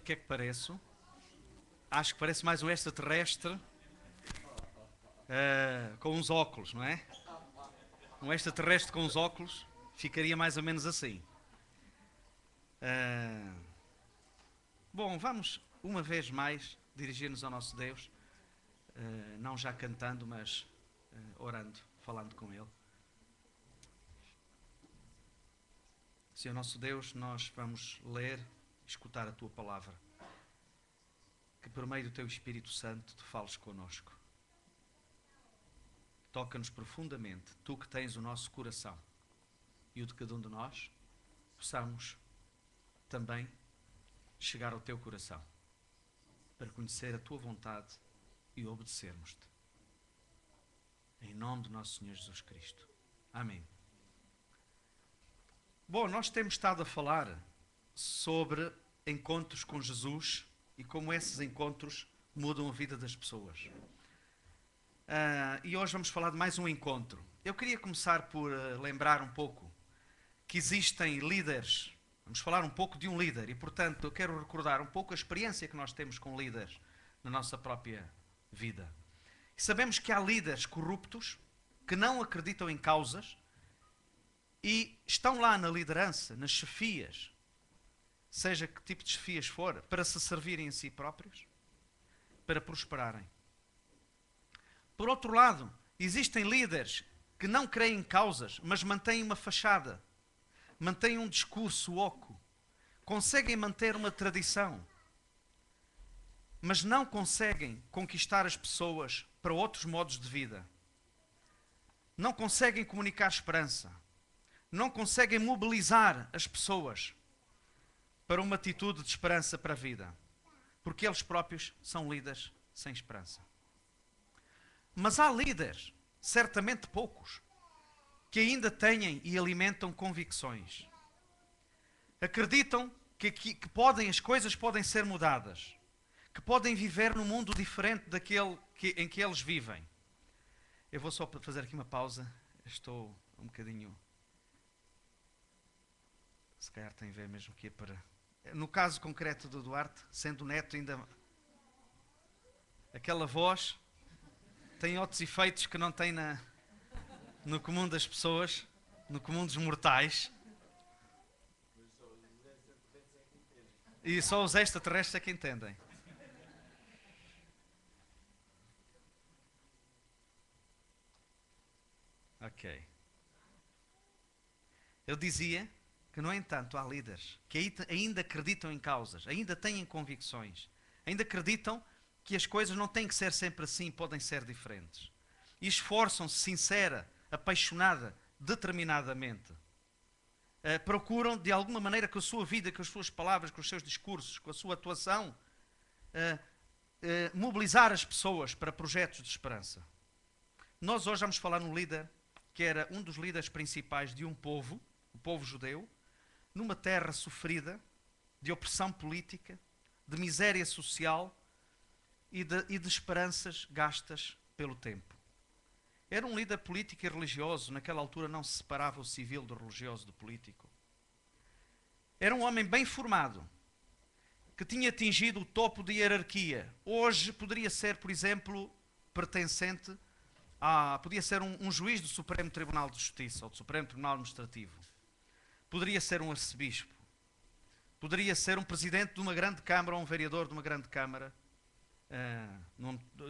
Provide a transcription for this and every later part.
que é que pareço. Acho que parece mais um extraterrestre com uns óculos, não é? Um extraterrestre com uns óculos ficaria mais ou menos assim. Bom, vamos uma vez mais dirigir-nos ao nosso Deus, não já cantando, mas orando, falando com Ele. Senhor nosso Deus, nós vamos ler, escutar a Tua Palavra. Que por meio do Teu Espírito Santo Tu fales connosco. Toca-nos profundamente, Tu que tens o nosso coração e o de cada um de nós, possamos também chegar ao Teu coração para conhecer a Tua vontade e obedecermos-te. Em nome do nosso Senhor Jesus Cristo. Amém. Bom, nós temos estado a falar sobre encontros com Jesus e como esses encontros mudam a vida das pessoas. E hoje vamos falar de mais um encontro. Eu queria começar por lembrar um pouco que existem líderes. Vamos falar um pouco de um líder e, portanto, eu quero recordar um pouco a experiência que nós temos com líderes na nossa própria vida. E sabemos que há líderes corruptos que não acreditam em causas e estão lá na liderança, nas chefias, seja que tipo de chefias for, para se servirem a si próprios, para prosperarem. Por outro lado, existem líderes que não creem em causas, mas mantêm uma fachada, mantêm um discurso oco, conseguem manter uma tradição, mas não conseguem conquistar as pessoas para outros modos de vida. Não conseguem comunicar esperança. Não conseguem mobilizar as pessoas para uma atitude de esperança para a vida. Porque eles próprios são líderes sem esperança. Mas há líderes, certamente poucos, que ainda têm e alimentam convicções. Acreditam que as coisas podem ser mudadas. Que podem viver num mundo diferente daquele em que eles vivem. Eu vou só fazer aqui uma pausa. Estou um bocadinho... Se calhar tem a ver mesmo que é para... No caso concreto do Duarte, sendo neto ainda... Aquela voz tem outros efeitos que não tem no comum das pessoas, no comum dos mortais. E só os extraterrestres é que entendem. Ok. Eu dizia que, no entanto, há líderes que ainda acreditam em causas, ainda têm convicções, ainda acreditam que as coisas não têm que ser sempre assim, podem ser diferentes. E esforçam-se sincera, apaixonada, determinadamente. Procuram, de alguma maneira, com a sua vida, com as suas palavras, com os seus discursos, com a sua atuação, mobilizar as pessoas para projetos de esperança. Nós hoje vamos falar num líder que era um dos líderes principais de um povo, o povo judeu, numa terra sofrida, de opressão política, de miséria social e de esperanças gastas pelo tempo. Era um líder político e religioso, naquela altura não se separava o civil do religioso do político. Era um homem bem formado, que tinha atingido o topo de hierarquia. Hoje poderia ser, por exemplo, pertencente podia ser um juiz do Supremo Tribunal de Justiça ou do Supremo Tribunal Administrativo. Poderia ser um arcebispo. Poderia ser um presidente de uma grande câmara ou um vereador de uma grande câmara.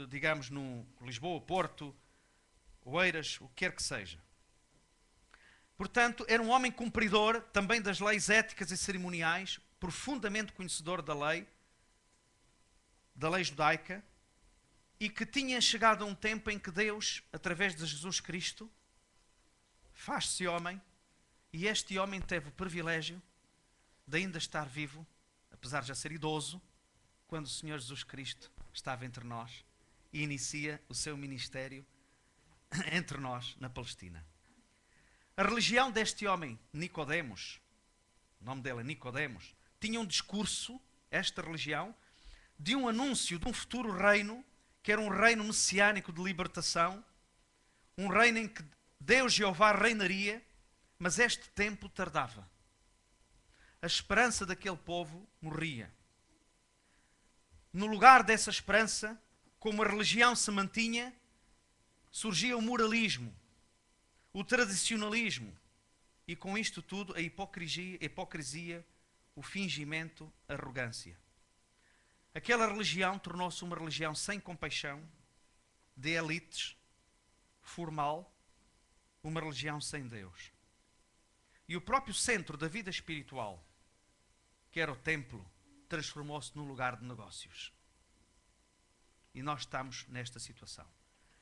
Digamos, no Lisboa, Porto, Oeiras, o que quer que seja. Portanto, era um homem cumpridor também das leis éticas e cerimoniais, profundamente conhecedor da lei judaica, e que tinha chegado a um tempo em que Deus, através de Jesus Cristo, faz-se homem, e este homem teve o privilégio de ainda estar vivo, apesar de já ser idoso, quando o Senhor Jesus Cristo estava entre nós e inicia o seu ministério entre nós na Palestina. A religião deste homem, Nicodemos, o nome dele é Nicodemos, tinha um discurso, esta religião, de um anúncio de um futuro reino, que era um reino messiânico de libertação, um reino em que Deus Jeová reinaria, mas este tempo tardava. A esperança daquele povo morria. no lugar dessa esperança, como a religião se mantinha, surgia o moralismo, o tradicionalismo e com isto tudo a hipocrisia, o fingimento, a arrogância. Aquela religião tornou-se uma religião sem compaixão, de elites, formal, uma religião sem Deus. E o próprio centro da vida espiritual, que era o templo, transformou-se num lugar de negócios. E nós estamos nesta situação.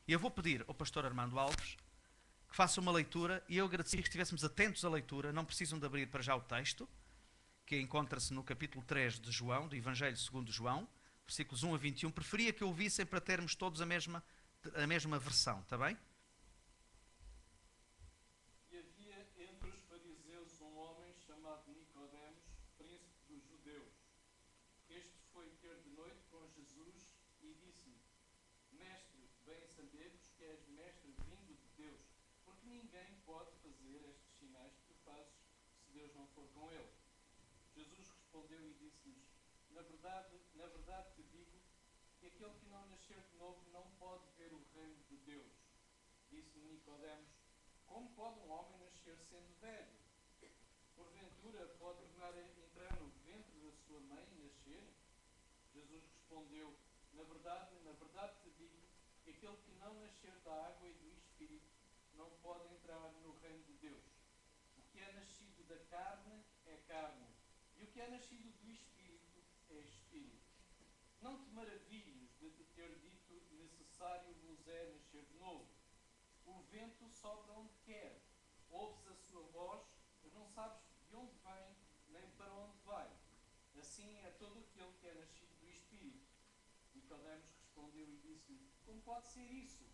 E eu vou pedir ao pastor Armando Alves que faça uma leitura, e eu agradecia que estivéssemos atentos à leitura. Não precisam de abrir para já o texto, que encontra-se no capítulo 3 de João, do Evangelho segundo João, versículos 1 a 21. Preferia que ouvissem para termos todos a mesma versão, está bem? E havia entre os fariseus um homem chamado Nicodemos, príncipe dos judeus. Este foi ter de noite com Jesus e disse-lhe: Mestre, bem sabemos que és mestre vindo de Deus, porque ninguém pode fazer estes sinais que tu fazes se Deus não for com ele. Jesus respondeu e disse-lhes: Na verdade te digo que aquele que não nascer de novo não pode ver o reino de Deus. Disse-lhe Nicodemos: Como pode um homem nascer sendo velho? Porventura pode tornar a entrar no ventre da sua mãe e nascer? Jesus respondeu: Na verdade te digo que aquele que não nascer da água e do Espírito não pode entrar no reino de Deus. O que é nascido da carne é carne, e o que é nascido do Espírito é Espírito. Não te maravilhes de te ter dito: necessário vos é nascer de novo. O vento sopra onde quer, ouves a sua voz, mas não sabes de onde vem nem para onde vai. Assim é todo aquele que é nascido do Espírito. Nicodemos respondeu e disse-lhe: Como pode ser isso?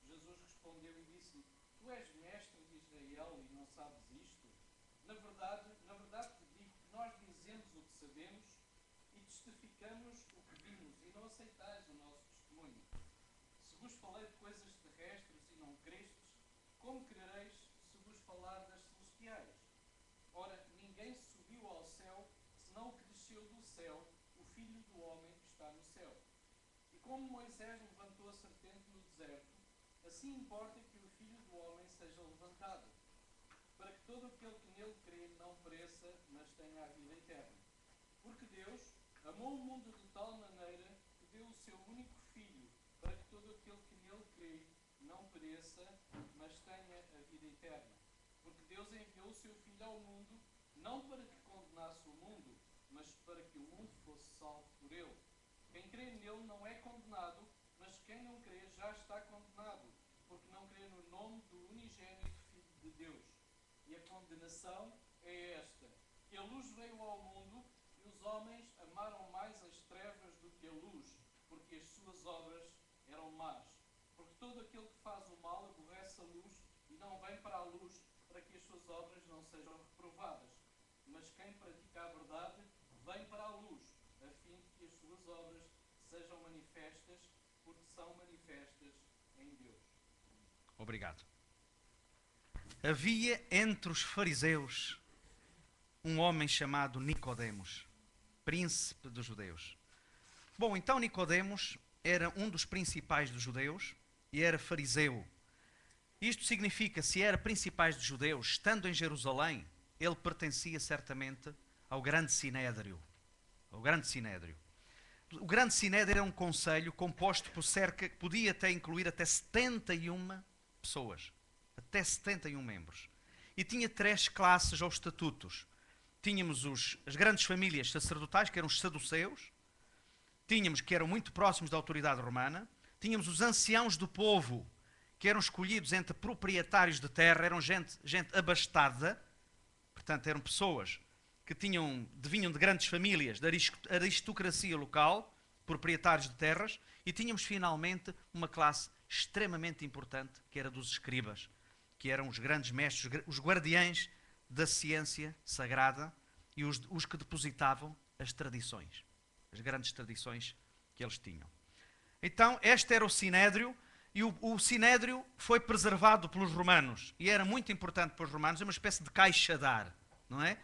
Jesus respondeu e disse-lhe: Tu és mestre de Israel e não sabes isto? Na verdade te digo que nós dizemos o que sabemos e testificamos o que vimos, e não aceitais o nosso testemunho. Se vos falei de coisas terrestres e não crestes, como crereis se vos falar das celestiais? Ora, ninguém subiu ao céu, senão o que desceu do céu, o Filho do Homem que está no céu. E como Moisés levantou a serpente no deserto, assim importa que o Filho do Homem seja levantado, para que todo aquele que nele crê não pereça, mas tenha a vida eterna. Porque Deus amou o mundo de tal maneira que deu o seu único Filho, para que todo aquele que nele crê não pereça, mas tenha a vida eterna. Porque Deus enviou o seu Filho ao mundo, não para que condenasse o mundo, mas para que o mundo fosse salvo por ele. Quem crê nele não é condenado, mas quem não crê já está condenado, porque não crê no nome do unigênito Filho de Deus. E a condenação é esta: que a luz veio ao mundo e os homens amaram mais as trevas do que a luz, porque as suas obras eram más. Porque todo aquele que faz o mal aborrece a luz e não vem para a luz, para que as suas obras não sejam reprovadas. Mas quem pratica a verdade vem para a luz, a fim de que as suas obras sejam manifestas, porque são manifestas em Deus. Obrigado. Havia entre os fariseus um homem chamado Nicodemos, príncipe dos judeus. Bom, então Nicodemos era um dos principais dos judeus e era fariseu. Isto significa, se era principais dos judeus, estando em Jerusalém, ele pertencia certamente ao grande sinédrio. O grande sinédrio é um conselho composto por cerca, que podia até incluir até 71 pessoas, até 71 membros. E tinha 3 classes ou estatutos. Tínhamos as grandes famílias sacerdotais, que eram os saduceus, tínhamos que eram muito próximos da autoridade romana, tínhamos os anciãos do povo, que eram escolhidos entre proprietários de terra, eram gente abastada, portanto eram pessoas que vinham de grandes famílias, da aristocracia local, proprietários de terras, e tínhamos finalmente uma classe extremamente importante, que era dos escribas, que eram os grandes mestres, os guardiães da ciência sagrada e os que depositavam as tradições, as grandes tradições que eles tinham. Então, este era o sinédrio, e o sinédrio foi preservado pelos romanos, e era muito importante para os romanos, é uma espécie de caixa de ar, não é?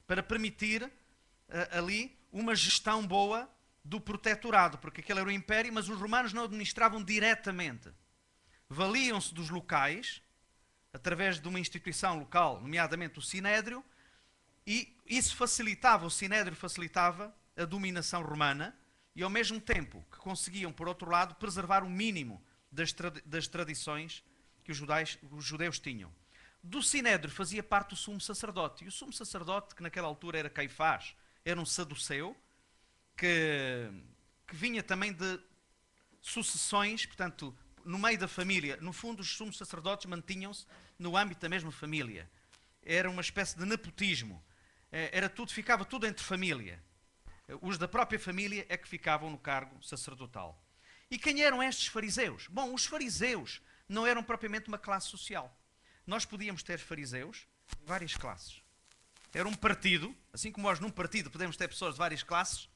Para permitir ali uma gestão boa do protetorado, porque aquele era o império, mas os romanos não administravam diretamente. Valiam-se dos locais, através de uma instituição local, nomeadamente o Sinédrio, e isso facilitava, o Sinédrio facilitava a dominação romana, e ao mesmo tempo que conseguiam, por outro lado, preservar o mínimo das tradições que os judeus tinham. Do Sinédrio fazia parte o sumo sacerdote, e o sumo sacerdote, que naquela altura era Caifás, era um saduceu, que vinha também de sucessões, portanto, no meio da família. No fundo, os sumos sacerdotes mantinham-se no âmbito da mesma família. Era uma espécie de nepotismo. Ficava tudo entre família. Os da própria família é que ficavam no cargo sacerdotal. E quem eram estes fariseus? Bom, os fariseus não eram propriamente uma classe social. Nós podíamos ter fariseus de várias classes. Era um partido, assim como nós num partido podemos ter pessoas de várias classes,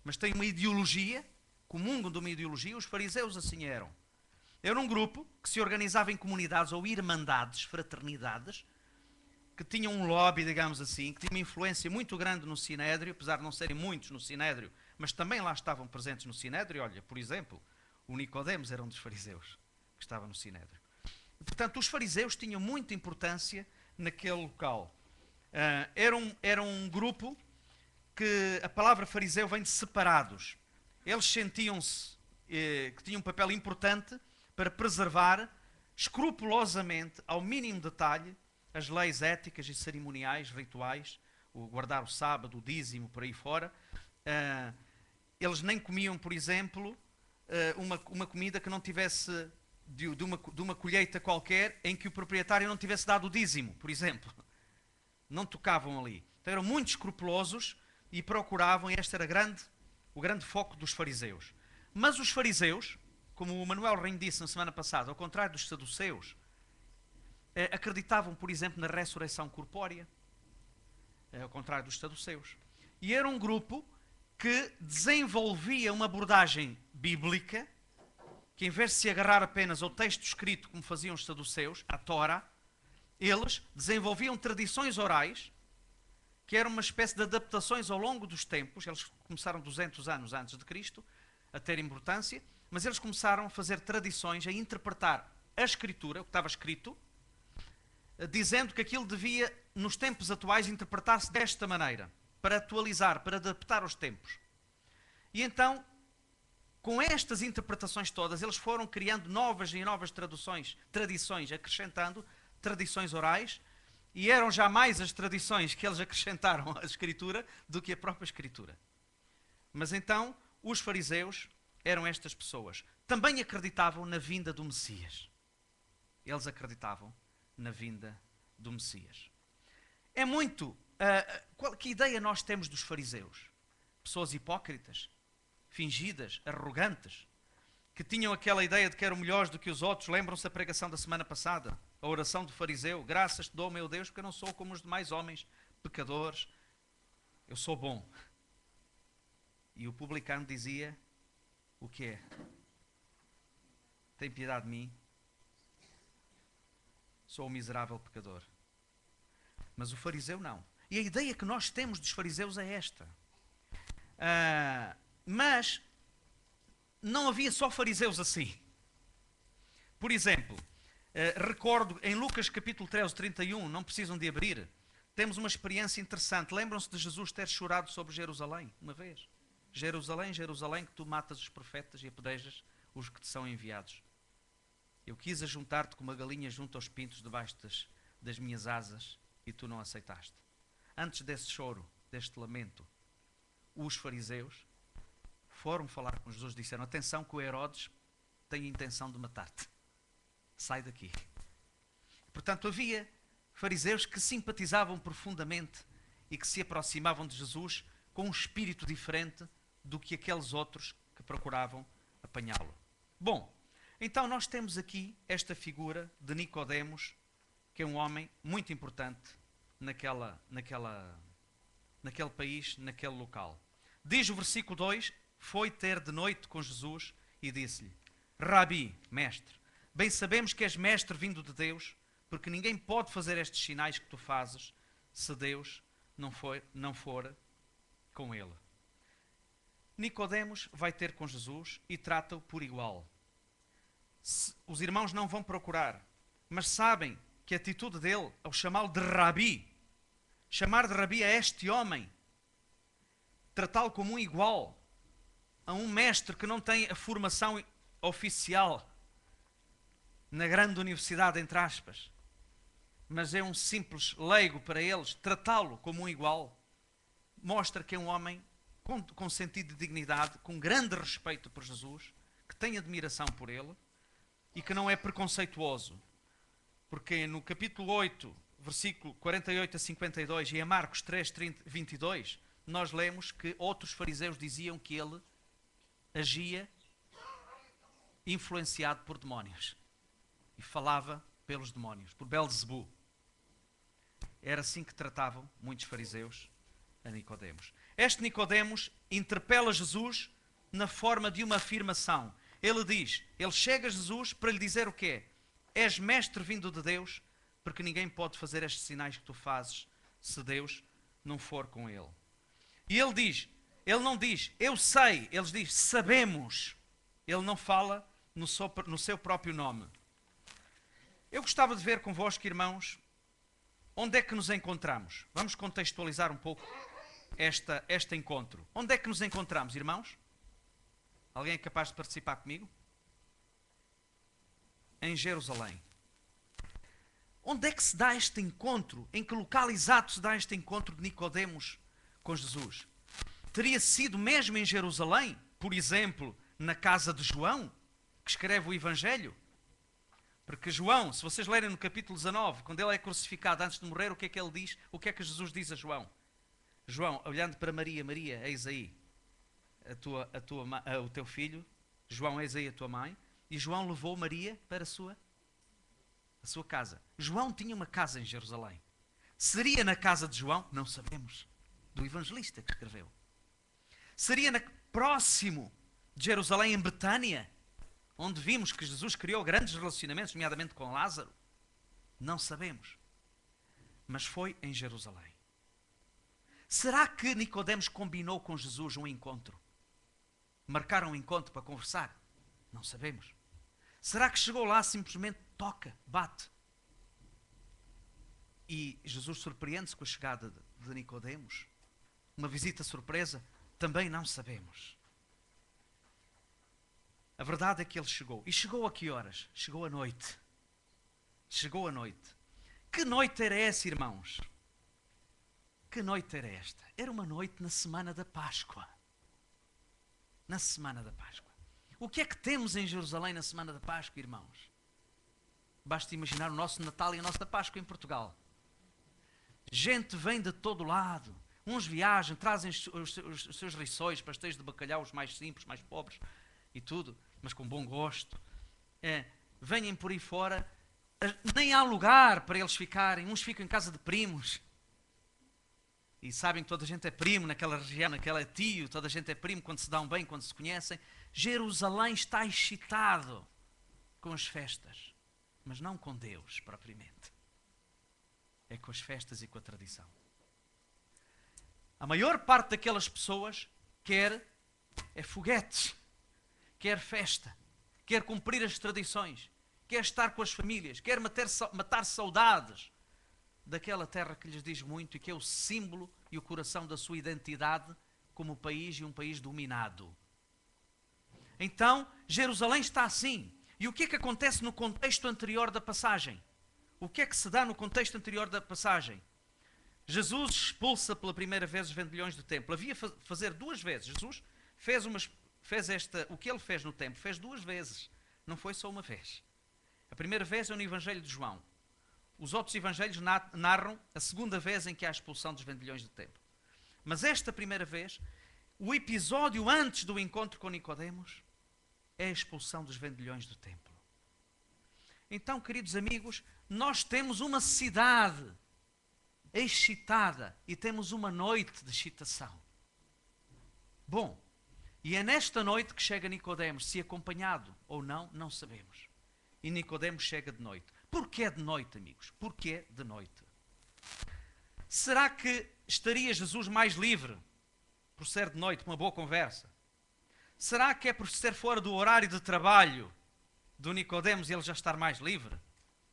mas têm uma ideologia, comungam de uma ideologia, os fariseus assim eram. Era um grupo que se organizava em comunidades ou irmandades, fraternidades, que tinham um lobby, digamos assim, que tinha uma influência muito grande no Sinédrio, apesar de não serem muitos no Sinédrio, mas também lá estavam presentes no Sinédrio. Olha, por exemplo, o Nicodemos era um dos fariseus que estava no Sinédrio. Portanto, os fariseus tinham muita importância naquele local. Era um grupo que a palavra fariseu vem de separados. Eles sentiam-se que tinham um papel importante para preservar escrupulosamente, ao mínimo detalhe, as leis éticas e cerimoniais, rituais, o guardar o sábado, o dízimo, por aí fora. Eles nem comiam, por exemplo, uma comida que não tivesse de uma colheita qualquer em que o proprietário não tivesse dado o dízimo, por exemplo. Não tocavam ali. Então eram muito escrupulosos e procuravam, e este era o grande foco dos fariseus. Mas os fariseus, como o Manuel Reino disse na semana passada, ao contrário dos saduceus, acreditavam, por exemplo, na ressurreição corpórea, ao contrário dos saduceus. E era um grupo que desenvolvia uma abordagem bíblica, que em vez de se agarrar apenas ao texto escrito, como faziam os saduceus, a Tora, eles desenvolviam tradições orais, que eram uma espécie de adaptações ao longo dos tempos. Eles começaram 200 anos antes de Cristo a ter importância, mas eles começaram a fazer tradições, a interpretar a Escritura, o que estava escrito, dizendo que aquilo devia, nos tempos atuais, interpretar-se desta maneira, para atualizar, para adaptar aos tempos. E então, com estas interpretações todas, eles foram criando novas e novas tradições, acrescentando tradições orais, e eram já mais as tradições que eles acrescentaram à Escritura do que a própria Escritura. Mas então, os fariseus eram estas pessoas. Também acreditavam na vinda do Messias. Eles acreditavam na vinda do Messias. É muito... que ideia nós temos dos fariseus? Pessoas hipócritas, fingidas, arrogantes, que tinham aquela ideia de que eram melhores do que os outros. Lembram-se da pregação da semana passada? A oração do fariseu: graças te dou, meu Deus, porque eu não sou como os demais homens, pecadores. Eu sou bom. E o publicano dizia: o que é? Tem piedade de mim. Sou um miserável pecador. Mas o fariseu não. E a ideia que nós temos dos fariseus é esta. Mas não havia só fariseus assim. Por exemplo, recordo em Lucas capítulo 13, 31, não precisam de abrir, temos uma experiência interessante. Lembram-se de Jesus ter chorado sobre Jerusalém, uma vez? Jerusalém, Jerusalém, que tu matas os profetas e apedrejas os que te são enviados. Eu quis ajuntar-te como uma galinha junto aos pintos debaixo das minhas asas e tu não aceitaste. Antes desse choro, deste lamento, os fariseus foram falar com Jesus e disseram: atenção que o Herodes tem a intenção de matar-te. Sai daqui. Portanto, havia fariseus que simpatizavam profundamente e que se aproximavam de Jesus com um espírito diferente do que aqueles outros que procuravam apanhá-lo. Bom, então nós temos aqui esta figura de Nicodemos, que é um homem muito importante naquele país, naquele local. Diz o versículo 2, foi ter de noite com Jesus e disse-lhe: Rabi, mestre, bem sabemos que és mestre vindo de Deus, porque ninguém pode fazer estes sinais que tu fazes se Deus não for com ele. Nicodemos vai ter com Jesus e trata-o por igual. Os irmãos não vão procurar, mas sabem que a atitude dele, ao chamá-lo de Rabi, chamar de Rabi a este homem, tratá-lo como um igual, a um mestre que não tem a formação oficial na grande universidade, entre aspas, mas é um simples leigo para eles, tratá-lo como um igual, mostra que é um homem com sentido de dignidade, com grande respeito por Jesus, que tem admiração por ele e que não é preconceituoso. Porque no capítulo 8, versículo 48 a 52 e em Marcos 3, 22, nós lemos que outros fariseus diziam que ele agia influenciado por demónios e falava pelos demónios, por Belzebu. Era assim que tratavam muitos fariseus a Nicodemos. Este Nicodemos interpela Jesus na forma de uma afirmação. Ele chega a Jesus para lhe dizer o quê? És mestre vindo de Deus, porque ninguém pode fazer estes sinais que tu fazes se Deus não for com ele. E ele não diz, eu sei, ele diz, sabemos. Ele não fala no seu próprio nome. Eu gostava de ver convosco, irmãos, onde é que nos encontramos. Vamos contextualizar um pouco este encontro. Onde é que nos encontramos, irmãos? Alguém é capaz de participar comigo? Em Jerusalém. Onde é que se dá este encontro? Em que local exato se dá este encontro de Nicodemos com Jesus? Teria sido mesmo em Jerusalém? Por exemplo, na casa de João, que escreve o Evangelho? Porque João, se vocês lerem no capítulo 19, quando ele é crucificado antes de morrer, o que é que ele diz? O que é que Jesus diz a João? João, olhando para Maria, Maria, eis aí o teu filho. João, eis aí a tua mãe. E João levou Maria para a sua casa. João tinha uma casa em Jerusalém. Seria na casa de João? Não sabemos. Do evangelista que escreveu. Seria próximo de Jerusalém, em Betânia, onde vimos que Jesus criou grandes relacionamentos, nomeadamente com Lázaro? Não sabemos. Mas foi em Jerusalém. Será que Nicodemos combinou com Jesus um encontro? Marcaram um encontro para conversar? Não sabemos. Será que chegou lá simplesmente toca, bate? E Jesus surpreende-se com a chegada de Nicodemos? Uma visita surpresa? Também não sabemos. A verdade é que ele chegou. E chegou a que horas? Chegou à noite. Chegou à noite. Que noite era essa, irmãos? Que noite era esta? Era uma noite na semana da Páscoa. Na semana da Páscoa. O que é que temos em Jerusalém na semana da Páscoa, irmãos? Basta imaginar o nosso Natal e a nossa Páscoa em Portugal. Gente vem de todo lado. Uns viajam, trazem os seus rissóis, pastéis de bacalhau, os mais simples, mais pobres e tudo, mas com bom gosto. Venham por aí fora. Nem há lugar para eles ficarem. Uns ficam em casa de primos. E sabem que toda a gente é primo naquela região, naquela é tio, toda a gente é primo quando se dão bem, quando se conhecem. Jerusalém está excitado com as festas, mas não com Deus propriamente. É com as festas e com a tradição. A maior parte daquelas pessoas quer foguetes, quer festa, quer cumprir as tradições, quer estar com as famílias, quer matar saudades daquela terra que lhes diz muito e que é o símbolo e o coração da sua identidade como país e um país dominado. Então, Jerusalém está assim. E o que é que acontece no contexto anterior da passagem? O que é que se dá no contexto anterior da passagem? Jesus expulsa pela primeira vez os vendilhões do templo. Havia fazer duas vezes. Jesus o que ele fez no templo, fez duas vezes. Não foi só uma vez. A primeira vez é no Evangelho de João. Os outros evangelhos narram a segunda vez em que há a expulsão dos vendilhões do templo. Mas esta primeira vez, o episódio antes do encontro com Nicodemos, é a expulsão dos vendilhões do templo. Então, queridos amigos, nós temos uma cidade excitada e temos uma noite de excitação. Bom, e é nesta noite que chega Nicodemos, se acompanhado ou não, não sabemos. E Nicodemos chega de noite. Porquê de noite, amigos? Porquê de noite? Será que estaria Jesus mais livre por ser de noite, uma boa conversa? Será que é por ser fora do horário de trabalho do Nicodemos e ele já estar mais livre?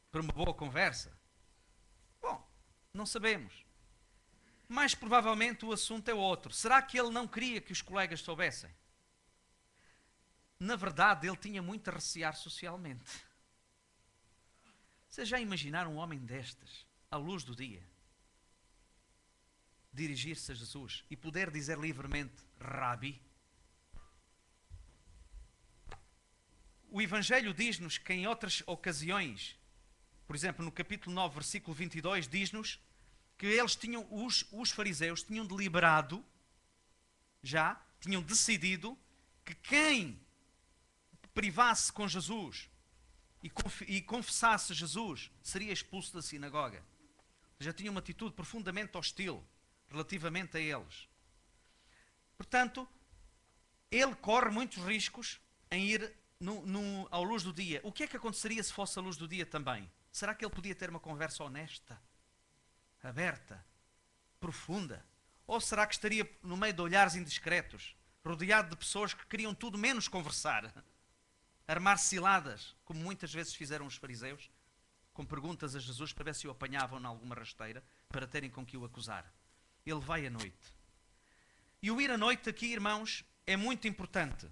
Por uma boa conversa? Bom, não sabemos. Mais provavelmente o assunto é outro. Será que ele não queria que os colegas soubessem? Na verdade, ele tinha muito a recear socialmente. Vocês já imaginaram um homem destes, à luz do dia, dirigir-se a Jesus e poder dizer livremente, Rabi? O Evangelho diz-nos que em outras ocasiões, por exemplo, no capítulo 9, versículo 22, diz-nos que eles tinham, os fariseus tinham deliberado, tinham decidido que quem privasse com Jesus e confessasse Jesus seria expulso da sinagoga. Já tinham uma atitude profundamente hostil relativamente a eles. Portanto, ele corre muitos riscos em ir à luz do dia. O que é que aconteceria se fosse a luz do dia também? Será que ele podia ter uma conversa honesta, aberta, profunda? Ou será que estaria no meio de olhares indiscretos, rodeado de pessoas que queriam tudo menos conversar? Armar ciladas, como muitas vezes fizeram os fariseus, com perguntas a Jesus para ver se o apanhavam em alguma rasteira, para terem com que o acusar. Ele vai à noite. E o ir à noite aqui, irmãos, é muito importante.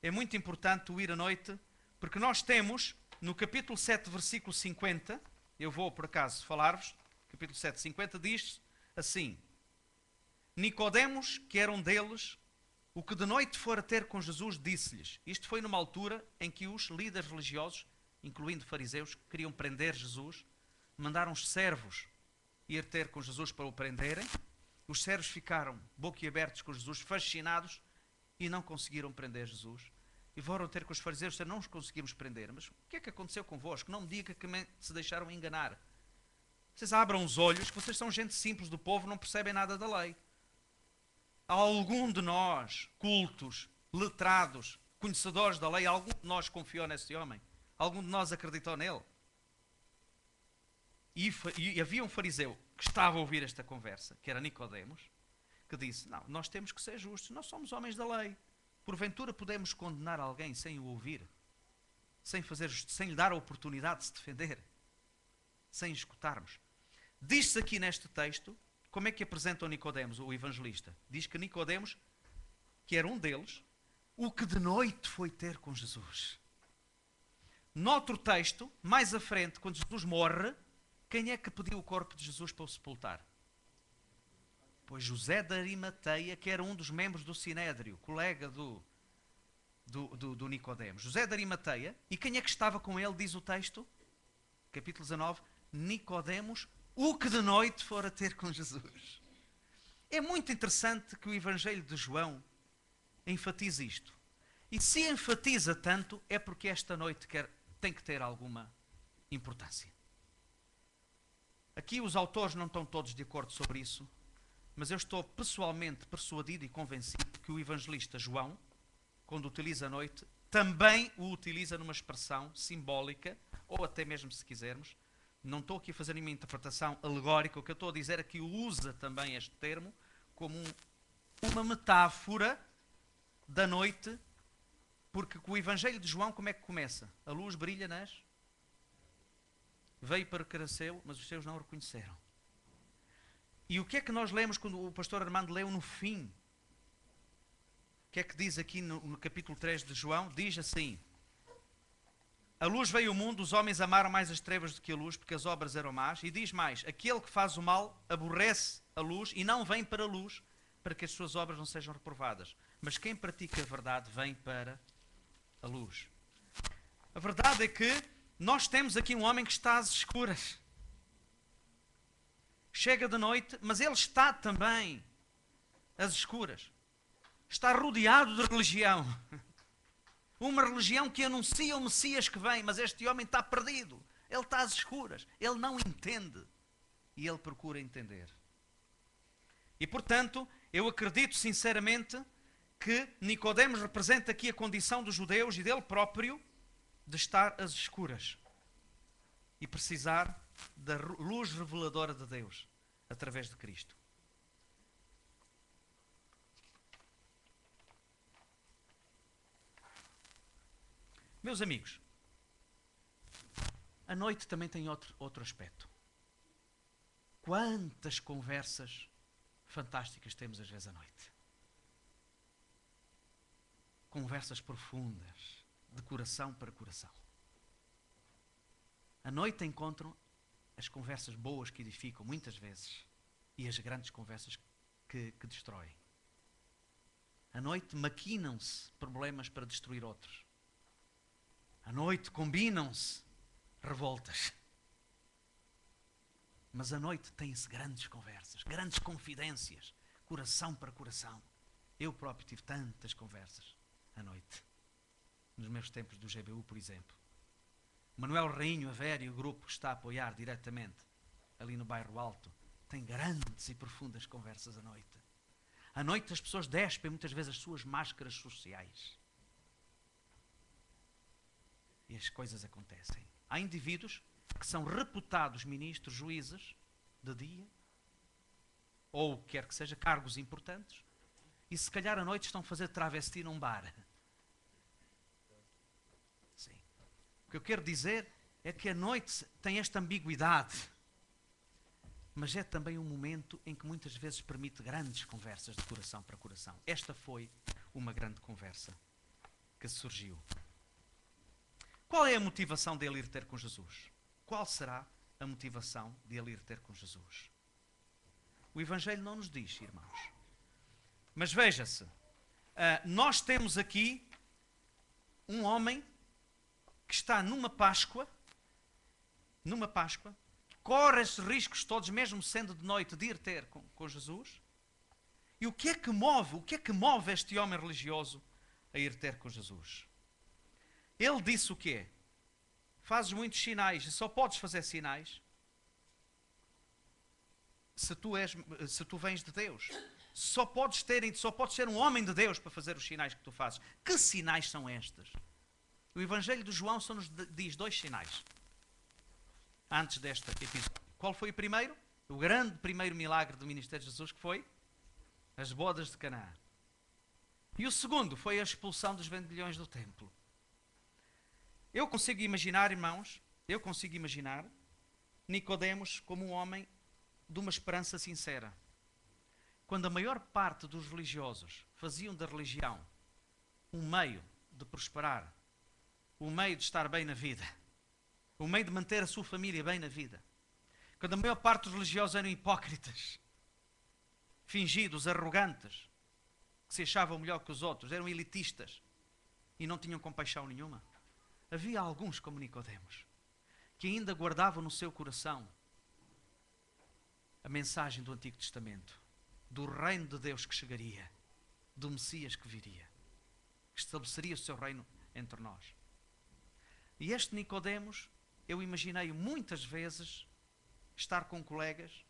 É muito importante o ir à noite, porque nós temos, no capítulo 7, versículo 50, eu vou por acaso falar-vos, capítulo 7, 50, diz assim: Nicodemos, que era um deles, o que de noite fora ter com Jesus, disse-lhes. Isto foi numa altura em que os líderes religiosos, incluindo fariseus, que queriam prender Jesus, mandaram os servos ir ter com Jesus para o prenderem. Os servos ficaram boquiabertos com Jesus, fascinados, e não conseguiram prender Jesus. E foram ter com os fariseus e disseram, não os conseguimos prender. Mas o que é que aconteceu convosco? Não me diga que se deixaram enganar. Vocês abram os olhos, que vocês são gente simples do povo, não percebem nada da lei. Há algum de nós, cultos, letrados, conhecedores da lei, algum de nós confiou nesse homem? Algum de nós acreditou nele? E havia um fariseu que estava a ouvir esta conversa, que era Nicodemos, que disse, não, nós temos que ser justos, nós somos homens da lei. Porventura podemos condenar alguém sem o ouvir? Sem lhe dar a oportunidade de se defender? Sem escutarmos? Diz-se aqui neste texto, como é que apresenta o Nicodemos, o evangelista? Diz que Nicodemos, que era um deles, o que de noite foi ter com Jesus. Noutro texto, mais à frente, quando Jesus morre, quem é que pediu o corpo de Jesus para o sepultar? Pois José de Arimateia, que era um dos membros do Sinédrio, colega do Nicodemos. José de Arimateia, e quem é que estava com ele, diz o texto? Capítulo 19, Nicodemos, o que de noite fora ter com Jesus. É muito interessante que o Evangelho de João enfatize isto. E se enfatiza tanto, é porque esta noite tem que ter alguma importância. Aqui os autores não estão todos de acordo sobre isso, mas eu estou pessoalmente persuadido e convencido que o evangelista João, quando utiliza a noite, também o utiliza numa expressão simbólica, ou até mesmo se quisermos, não estou aqui a fazer nenhuma interpretação alegórica, o que eu estou a dizer é que usa também este termo como uma metáfora da noite, porque o Evangelho de João como é que começa? A luz brilha veio para o que era seu, mas os seus não o reconheceram. E o que é que nós lemos quando o pastor Armando leu no fim? O que é que diz aqui no capítulo 3 de João? Diz assim: a luz veio ao mundo, os homens amaram mais as trevas do que a luz, porque as obras eram más. E diz mais, aquele que faz o mal aborrece a luz e não vem para a luz, para que as suas obras não sejam reprovadas. Mas quem pratica a verdade vem para a luz. A verdade é que nós temos aqui um homem que está às escuras. Chega de noite, mas ele está também às escuras. Está rodeado de religião. Uma religião que anuncia o Messias que vem, mas este homem está perdido. Ele está às escuras. Ele não entende. E ele procura entender. E, portanto, eu acredito sinceramente que Nicodemos representa aqui a condição dos judeus e dele próprio de estar às escuras e precisar da luz reveladora de Deus através de Cristo. Meus amigos, a noite também tem outro aspecto. Quantas conversas fantásticas temos às vezes à noite. Conversas profundas, de coração para coração. À noite encontram as conversas boas que edificam, muitas vezes, e as grandes conversas que destroem. À noite maquinam-se problemas para destruir outros. À noite combinam-se revoltas. Mas à noite têm-se grandes conversas, grandes confidências, coração para coração. Eu próprio tive tantas conversas à noite, nos meus tempos do GBU, por exemplo. Manuel Rainho, a Vera e o grupo que está a apoiar diretamente ali no Bairro Alto, tem grandes e profundas conversas à noite. À noite as pessoas despem muitas vezes as suas máscaras sociais. E as coisas acontecem. Há indivíduos que são reputados ministros, juízes, de dia, ou o que quer que seja, cargos importantes, e se calhar à noite estão a fazer travesti num bar. Sim. O que eu quero dizer é que a noite tem esta ambiguidade, mas é também um momento em que muitas vezes permite grandes conversas de coração para coração. Esta foi uma grande conversa que surgiu. Qual é a motivação dele ir ter com Jesus? Qual será a motivação de ele ir ter com Jesus? O Evangelho não nos diz, irmãos. Mas veja-se, nós temos aqui um homem que está numa Páscoa, corre esses riscos todos, mesmo sendo de noite, de ir ter com Jesus. E o que é que move este homem religioso a ir ter com Jesus? Ele disse o quê? Fazes muitos sinais e só podes fazer sinais se tu vens de Deus. Só podes ser um homem de Deus para fazer os sinais que tu fazes. Que sinais são estes? O Evangelho de João só nos diz 2 sinais. Antes deste episódio. Qual foi o primeiro? O grande primeiro milagre do ministério de Jesus, que foi as bodas de Canaã. E o segundo foi a expulsão dos vendilhões do templo. Eu consigo imaginar, irmãos, Nicodemos como um homem de uma esperança sincera. Quando a maior parte dos religiosos faziam da religião um meio de prosperar, um meio de estar bem na vida, um meio de manter a sua família bem na vida. Quando a maior parte dos religiosos eram hipócritas, fingidos, arrogantes, que se achavam melhor que os outros, eram elitistas e não tinham compaixão nenhuma. Havia alguns como Nicodemos, que ainda guardavam no seu coração a mensagem do Antigo Testamento, do reino de Deus que chegaria, do Messias que viria, que estabeleceria o seu reino entre nós. E este Nicodemos, eu imaginei muitas vezes estar com colegas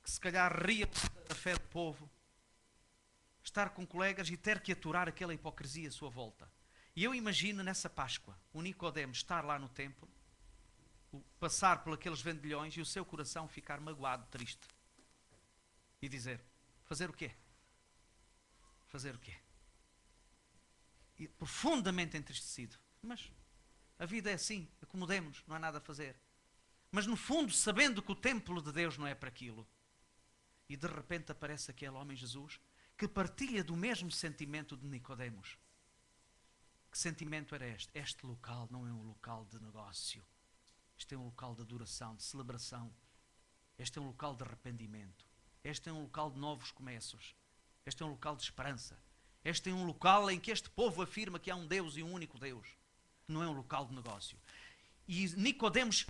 que se calhar riam da fé do povo, estar com colegas e ter que aturar aquela hipocrisia à sua volta. E eu imagino nessa Páscoa, o Nicodemos estar lá no templo, passar por aqueles vendilhões e o seu coração ficar magoado, triste. E dizer, fazer o quê? Fazer o quê? E profundamente entristecido. Mas a vida é assim, acomodemos-nos, não há nada a fazer. Mas no fundo, sabendo que o templo de Deus não é para aquilo. E de repente aparece aquele homem Jesus que partilha do mesmo sentimento de Nicodemos. Que sentimento era este? Este local não é um local de negócio. Este é um local de adoração, de celebração. Este é um local de arrependimento. Este é um local de novos começos. Este é um local de esperança. Este é um local em que este povo afirma que há um Deus e um único Deus. Não é um local de negócio. E Nicodemos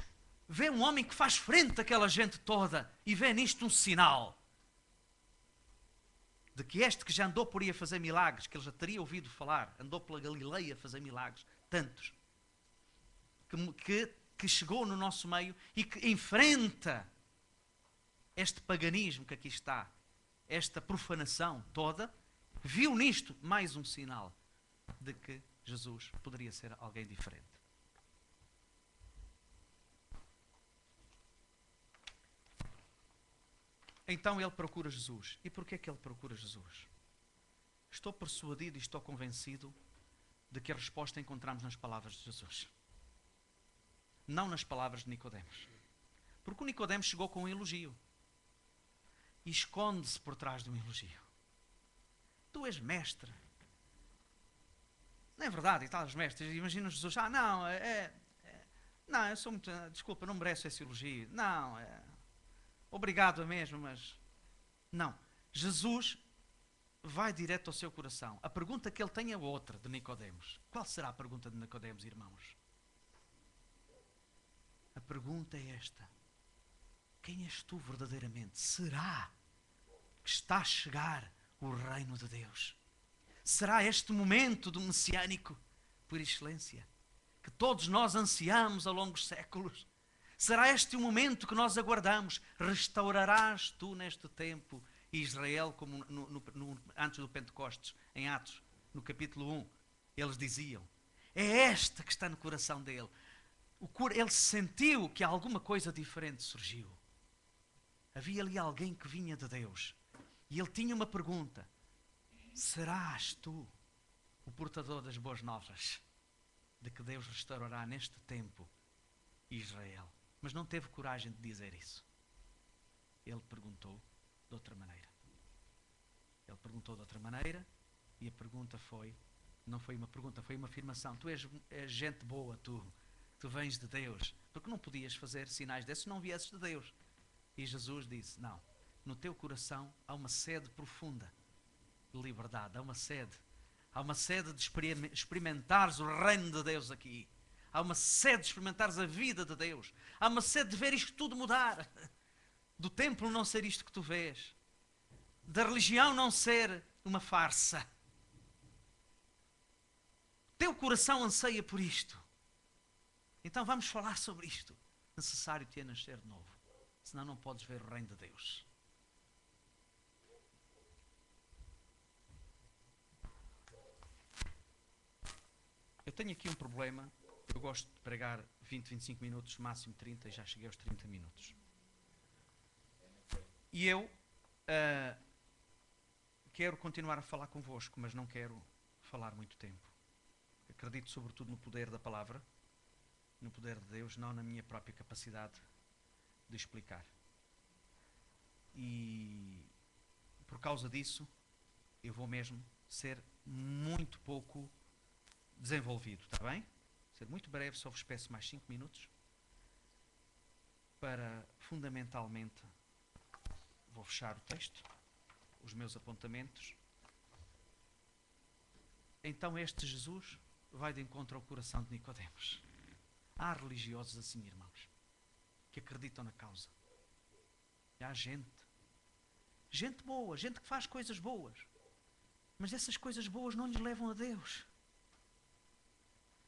vê um homem que faz frente àquela gente toda e vê nisto um sinal de que este que já andou por aí a fazer milagres, que ele já teria ouvido falar, andou pela Galileia a fazer milagres, tantos, que chegou no nosso meio e que enfrenta este paganismo que aqui está, esta profanação toda, viu nisto mais um sinal de que Jesus poderia ser alguém diferente. Então ele procura Jesus. E porquê é que ele procura Jesus? Estou persuadido e estou convencido de que a resposta encontramos nas palavras de Jesus. Não nas palavras de Nicodemos. Porque o Nicodemos chegou com um elogio. E esconde-se por trás de um elogio. Tu és mestre. Não é verdade, e tal, os mestres. Imagina Jesus, não, não, eu sou muito, desculpa, não mereço esse elogio. Não, obrigado mesmo, mas... Não, Jesus vai direto ao seu coração. A pergunta que ele tem é outra, de Nicodemos. Qual será a pergunta de Nicodemos, irmãos? A pergunta é esta. Quem és tu verdadeiramente? Será que está a chegar o reino de Deus? Será este momento do messiânico por excelência, que todos nós ansiamos ao longo dos séculos? Será este o momento que nós aguardamos? Restaurarás tu neste tempo Israel, como antes do Pentecostes, em Atos, no capítulo 1, eles diziam. É esta que está no coração dele. Ele sentiu que alguma coisa diferente surgiu. Havia ali alguém que vinha de Deus. E ele tinha uma pergunta. Serás tu o portador das boas novas de que Deus restaurará neste tempo Israel? Mas não teve coragem de dizer isso. Ele perguntou de outra maneira. Ele perguntou de outra maneira e a pergunta foi, não foi uma pergunta, foi uma afirmação. Tu és gente boa, tu vens de Deus. Porque não podias fazer sinais desses se não viesses de Deus. E Jesus disse, não, no teu coração há uma sede profunda de liberdade, há uma sede de experimentares o reino de Deus aqui. Há uma sede de experimentares a vida de Deus. Há uma sede de ver isto tudo mudar. Do templo não ser isto que tu vês. Da religião não ser uma farsa. Teu coração anseia por isto. Então vamos falar sobre isto. Necessário te é nascer de novo. Senão não podes ver o reino de Deus. Eu tenho aqui um problema. Eu gosto de pregar 20, 25 minutos, máximo 30, e já cheguei aos 30 minutos. E eu quero continuar a falar convosco, mas não quero falar muito tempo. Acredito sobretudo no poder da palavra, no poder de Deus, não na minha própria capacidade de explicar. E por causa disso, eu vou mesmo ser muito pouco desenvolvido, está bem? Ser muito breve, só vos peço mais 5 minutos para, fundamentalmente, vou fechar o texto, os meus apontamentos. Então este Jesus vai de encontro ao coração de Nicodemos. Há religiosos assim, irmãos, que acreditam na causa. E há gente boa, gente que faz coisas boas, mas essas coisas boas não lhes levam a Deus.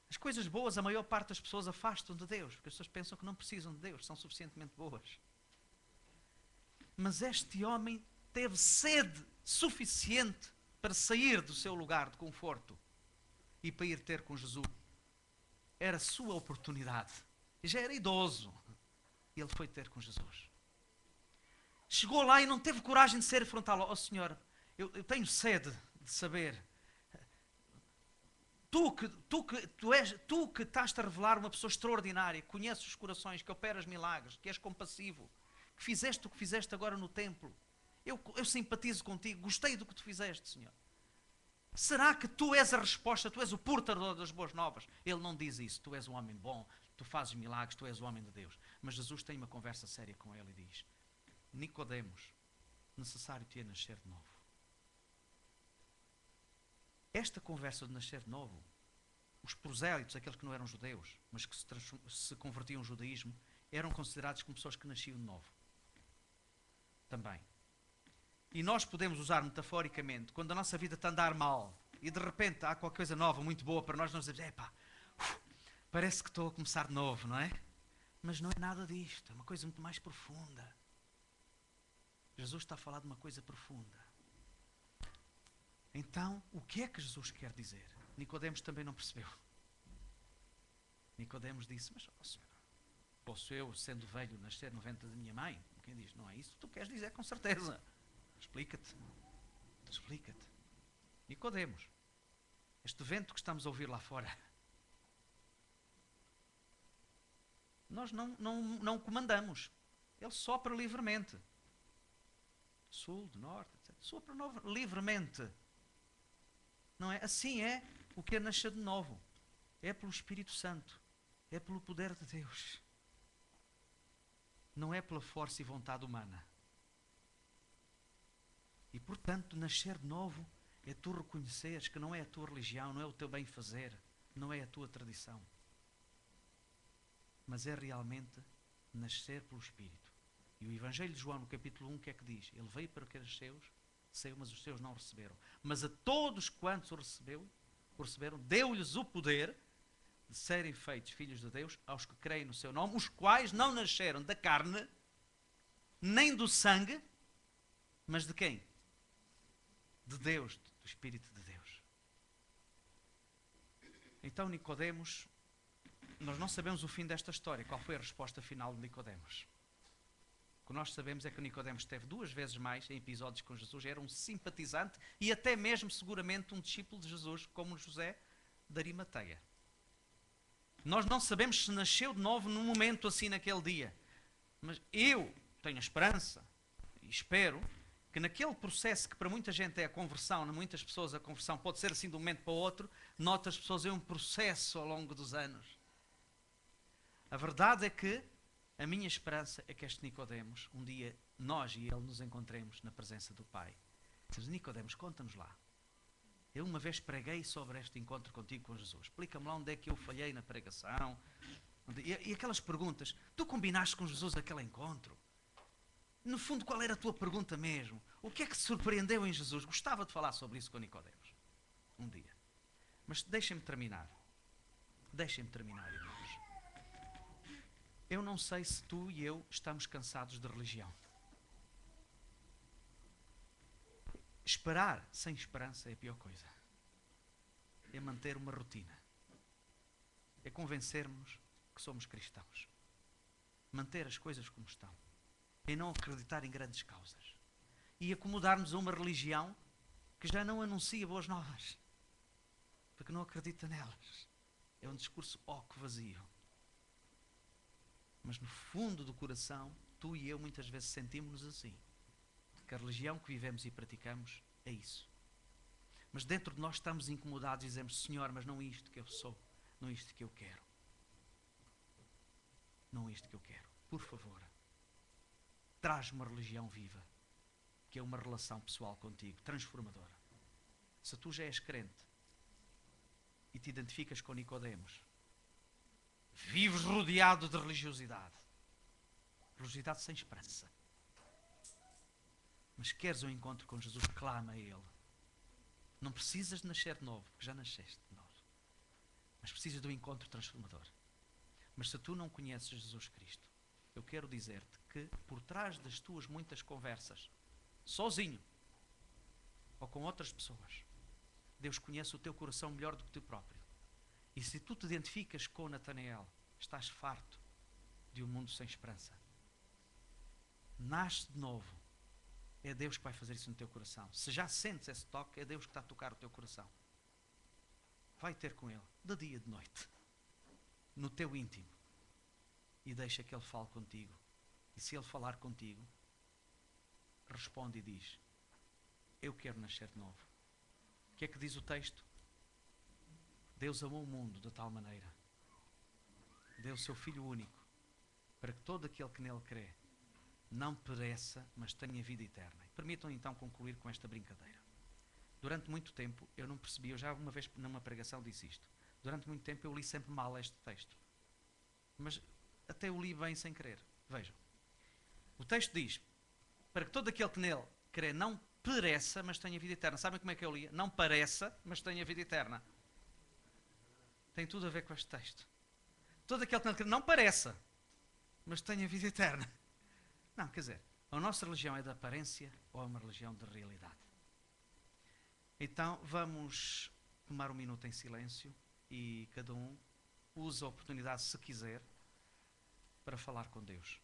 As coisas boas, a maior parte das pessoas afastam de Deus, porque as pessoas pensam que não precisam de Deus, são suficientemente boas. Mas este homem teve sede suficiente para sair do seu lugar de conforto e para ir ter com Jesus. Era a sua oportunidade. E já era idoso. E ele foi ter com Jesus. Chegou lá e não teve coragem de ser frontal. Oh Senhor, eu tenho sede de saber. Tu que estás-te a revelar uma pessoa extraordinária, que conheces os corações, que operas milagres, que és compassivo, que fizeste o que fizeste agora no templo. Eu simpatizo contigo, gostei do que tu fizeste, Senhor. Será que tu és a resposta, tu és o portador das boas novas? Ele não diz isso, tu és um homem bom, tu fazes milagres, tu és o homem de Deus. Mas Jesus tem uma conversa séria com ele e diz, Nicodemos, necessário te é nascer de novo. Esta conversa de nascer de novo, os prosélitos, aqueles que não eram judeus, mas que se convertiam ao judaísmo, eram considerados como pessoas que nasciam de novo. Também. E nós podemos usar metaforicamente, quando a nossa vida está a andar mal, e de repente há qualquer coisa nova, muito boa para nós dizemos, parece que estou a começar de novo, não é? Mas não é nada disto, é uma coisa muito mais profunda. Jesus está a falar de uma coisa profunda. Então, o que é que Jesus quer dizer? Nicodemos também não percebeu. Nicodemos disse, mas, Senhor, posso eu, sendo velho, nascer no ventre da minha mãe? Quem diz, não é isso que tu queres dizer com certeza. Explica-te. Nicodemos. Este vento que estamos a ouvir lá fora. Nós não o comandamos. Ele sopra livremente. Sul, do norte, etc. Sopra livremente. Não é? Assim é o que é nascer de novo. É pelo Espírito Santo. É pelo poder de Deus. Não é pela força e vontade humana. E portanto, nascer de novo é tu reconheceres que não é a tua religião, não é o teu bem-fazer, não é a tua tradição. Mas é realmente nascer pelo Espírito. E o Evangelho de João, no capítulo 1, o que é que diz? Ele veio para que os seus, mas os seus não receberam. Mas a todos quantos o receberam, deu-lhes o poder de serem feitos filhos de Deus, aos que creem no seu nome, os quais não nasceram da carne, nem do sangue, mas de quem? De Deus, do Espírito de Deus. Então Nicodemos, nós não sabemos o fim desta história. Qual foi a resposta final de Nicodemos? O que nós sabemos é que Nicodemos esteve 2 vezes mais em episódios com Jesus, era um simpatizante e até mesmo seguramente um discípulo de Jesus, como José de Arimateia. Nós não sabemos se nasceu de novo num momento assim naquele dia. Mas eu tenho a esperança e espero que naquele processo que para muita gente é a conversão, para muitas pessoas a conversão pode ser assim de um momento para o outro, noutras pessoas é um processo ao longo dos anos. A verdade é que a minha esperança é que este Nicodemos, um dia nós e ele nos encontremos na presença do Pai. Diz: Nicodemos, conta-nos lá. Eu uma vez preguei sobre este encontro contigo com Jesus. Explica-me lá onde é que eu falhei na pregação. E aquelas perguntas. Tu combinaste com Jesus aquele encontro? No fundo, qual era a tua pergunta mesmo? O que é que te surpreendeu em Jesus? Gostava de falar sobre isso com Nicodemos. Um dia. Mas deixem-me terminar. Deixem-me terminar, irmãos. Eu não sei se tu e eu estamos cansados de religião. Esperar sem esperança é a pior coisa. É manter uma rotina. É convencermos que somos cristãos. Manter as coisas como estão. É não acreditar em grandes causas. E acomodar-nos a uma religião que já não anuncia boas novas. Porque não acredita nelas. É um discurso oco vazio. Mas no fundo do coração, tu e eu muitas vezes sentimos-nos assim. Que a religião que vivemos e praticamos é isso. Mas dentro de nós estamos incomodados e dizemos: Senhor, mas não isto que eu sou, não isto que eu quero. Não isto que eu quero. Por favor, traz-me uma religião viva, que é uma relação pessoal contigo, transformadora. Se tu já és crente e te identificas com Nicodemos, vives rodeado de religiosidade. Religiosidade sem esperança. Mas queres um encontro com Jesus, clama a Ele. Não precisas de nascer de novo, porque já nasceste de novo. Mas precisas de um encontro transformador. Mas se tu não conheces Jesus Cristo, eu quero dizer-te que por trás das tuas muitas conversas, sozinho, ou com outras pessoas, Deus conhece o teu coração melhor do que tu próprio. E se tu te identificas com Natanael, estás farto de um mundo sem esperança. Nasce de novo. É Deus que vai fazer isso no teu coração. Se já sentes esse toque, é Deus que está a tocar o teu coração. Vai ter com Ele, de dia e de noite, no teu íntimo. E deixa que Ele fale contigo. E se Ele falar contigo, responde e diz: eu quero nascer de novo. O que é que diz o texto? Deus amou o mundo de tal maneira. Deu o seu Filho único, para que todo aquele que nele crê não pereça, mas tenha vida eterna. E permitam então concluir com esta brincadeira. Durante muito tempo eu não percebi, eu já uma vez numa pregação disse isto. Durante muito tempo eu li sempre mal este texto. Mas até o li bem sem querer. Vejam. O texto diz: para que todo aquele que nele crê não pereça, mas tenha vida eterna. Sabem como é que eu li? Não pareça, mas tenha vida eterna. Tem tudo a ver com este texto. Todo aquele que não pareça, mas tenha vida eterna. Não, quer dizer, a nossa religião é de aparência ou é uma religião de realidade? Então vamos tomar um minuto em silêncio e cada um usa a oportunidade, se quiser, para falar com Deus.